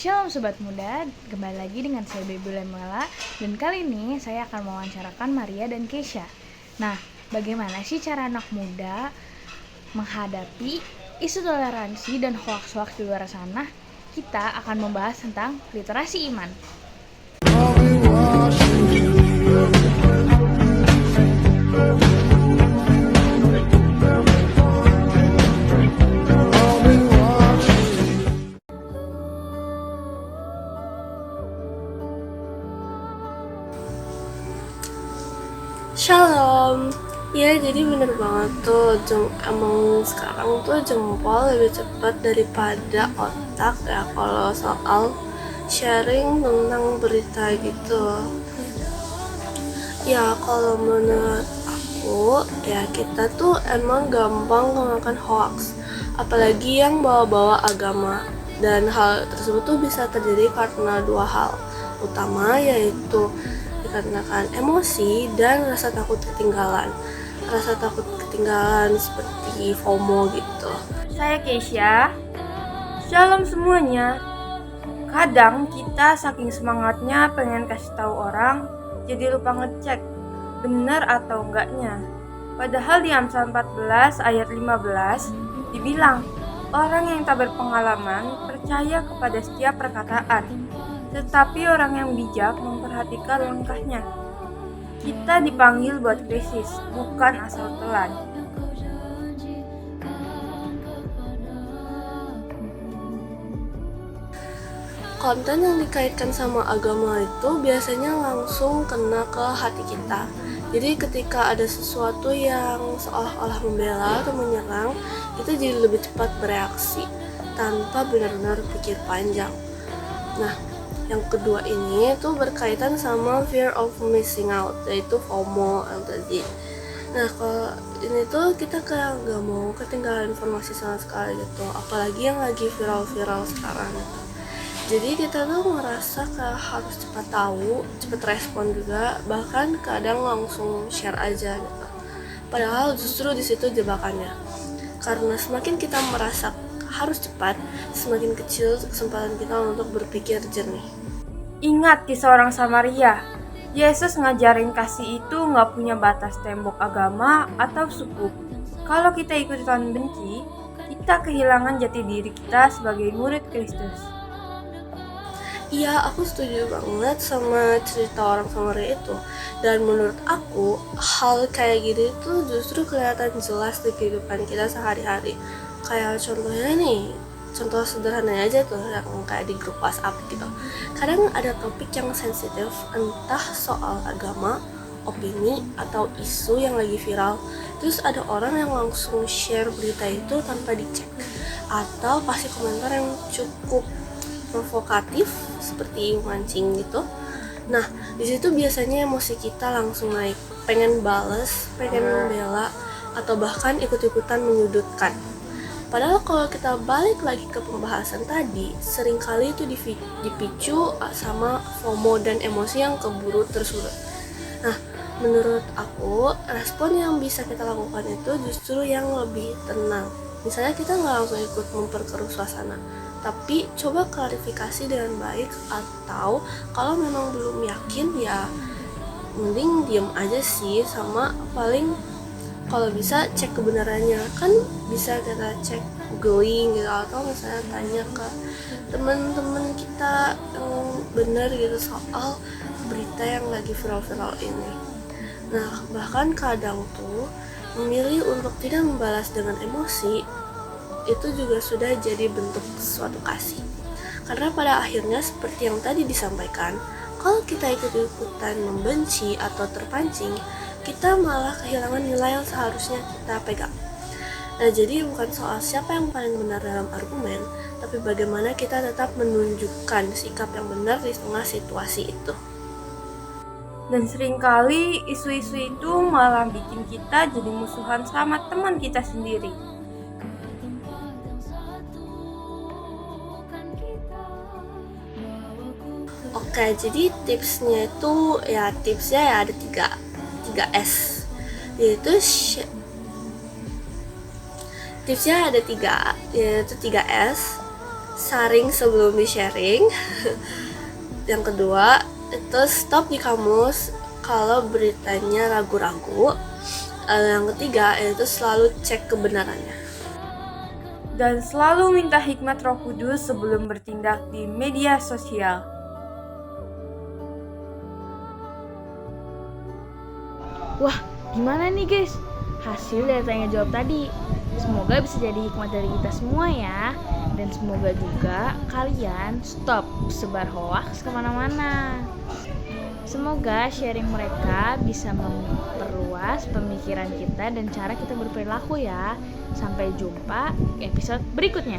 Shalom Sobat Muda, kembali lagi dengan saya Baby Lemela. Dan kali ini saya akan mewawancarakan Maria dan Keisha. Nah, bagaimana sih cara anak muda menghadapi isu toleransi dan hoaks-hoaks di luar sana? Kita akan membahas tentang literasi iman. Shalom. Ya, jadi bener banget tuh, emang sekarang tuh jempol lebih cepat daripada otak ya kalau soal sharing tentang berita gitu. Ya, kalau menurut aku, ya kita tuh emang gampang kemakan hoax, apalagi yang bawa-bawa agama. Dan hal tersebut tuh bisa terjadi karena dua hal utama, yaitu dikarenakan emosi dan rasa takut ketinggalan. Rasa takut ketinggalan seperti FOMO gitu. Saya Keisha. Shalom semuanya. Kadang kita saking semangatnya pengen kasih tahu orang, jadi lupa ngecek benar atau enggaknya. Padahal di Amsal 14 ayat 15 dibilang, orang yang tak berpengalaman percaya kepada setiap perkataan, tetapi orang yang bijak memperhatikan langkahnya. Kita dipanggil buat krisis, bukan asal telan. Konten yang dikaitkan sama agama itu biasanya langsung kena ke hati kita. Jadi ketika ada sesuatu yang seolah-olah membela atau menyerang, kita jadi lebih cepat bereaksi tanpa benar-benar pikir panjang. Nah, yang kedua ini tuh berkaitan sama fear of missing out, yaitu FOMO yang tadi. Nah, kalau ini tuh kita kayak nggak mau ketinggalan informasi sama sekali gitu, apalagi yang lagi viral-viral sekarang gitu. Jadi kita tuh ngerasa kayak harus cepat tahu, cepat respon juga, bahkan kadang langsung share aja gitu. Padahal justru di situ jebakannya. Karena semakin kita merasa harus cepat, semakin kecil kesempatan kita untuk berpikir jernih. Ingat kisah orang Samaria. Yesus ngajarin kasih itu nggak punya batas tembok agama atau suku. Kalau kita ikutan benci, kita kehilangan jati diri kita sebagai murid Kristus. Iya, aku setuju banget sama cerita orang Samaria itu. Dan menurut aku, hal kayak gini tuh justru kelihatan jelas di kehidupan kita sehari-hari. Kayak contohnya nih, contoh sederhananya aja tuh yang kayak di grup WhatsApp gitu. Kadang ada topik yang sensitif, entah soal agama, opini, atau isu yang lagi viral. Terus ada orang yang langsung share berita itu tanpa dicek, atau kasih komentar yang cukup provokatif seperti mancing gitu. Nah, di situ biasanya emosi kita langsung naik, pengen bales, pengen membela, atau bahkan ikut-ikutan menyudutkan. Padahal kalau kita balik lagi ke pembahasan tadi, seringkali itu dipicu sama FOMO dan emosi yang keburu tersulut. Nah, menurut aku, respon yang bisa kita lakukan itu justru yang lebih tenang. Misalnya kita nggak langsung ikut memperkeruh suasana, tapi coba klarifikasi dengan baik, atau kalau memang belum yakin ya mending diem aja sih, sama paling kalau bisa cek kebenarannya. Kan bisa kita cek googling gitu, atau misalnya tanya ke teman-teman kita yang benar gitu soal berita yang lagi viral-viral ini. Nah, bahkan kadang tuh memilih untuk tidak membalas dengan emosi itu juga sudah jadi bentuk suatu kasih. Karena pada akhirnya seperti yang tadi disampaikan, kalau kita ikut-ikutan membenci atau terpancing, kita malah kehilangan nilai yang seharusnya kita pegang. Nah, jadi bukan soal siapa yang paling benar dalam argumen, tapi bagaimana kita tetap menunjukkan sikap yang benar di tengah situasi itu. Dan seringkali isu-isu itu malah bikin kita jadi musuhan sama teman kita sendiri. Oke, jadi tipsnya ya ada 3 S. Yaitu tipsnya ada 3, yaitu 3 S. saring sebelum di-sharing. Yang kedua, itu stop di kamus kalau beritanya ragu-ragu. Yang ketiga, itu selalu cek kebenarannya. Dan selalu minta hikmat Roh Kudus sebelum bertindak di media sosial. Wah, gimana nih guys? Hasil dari tanya jawab tadi. Semoga bisa jadi hikmat dari kita semua ya. Dan semoga juga kalian stop sebar hoaks kemana-mana. Semoga sharing mereka bisa memperluas pemikiran kita dan cara kita berperilaku ya. Sampai jumpa episode berikutnya.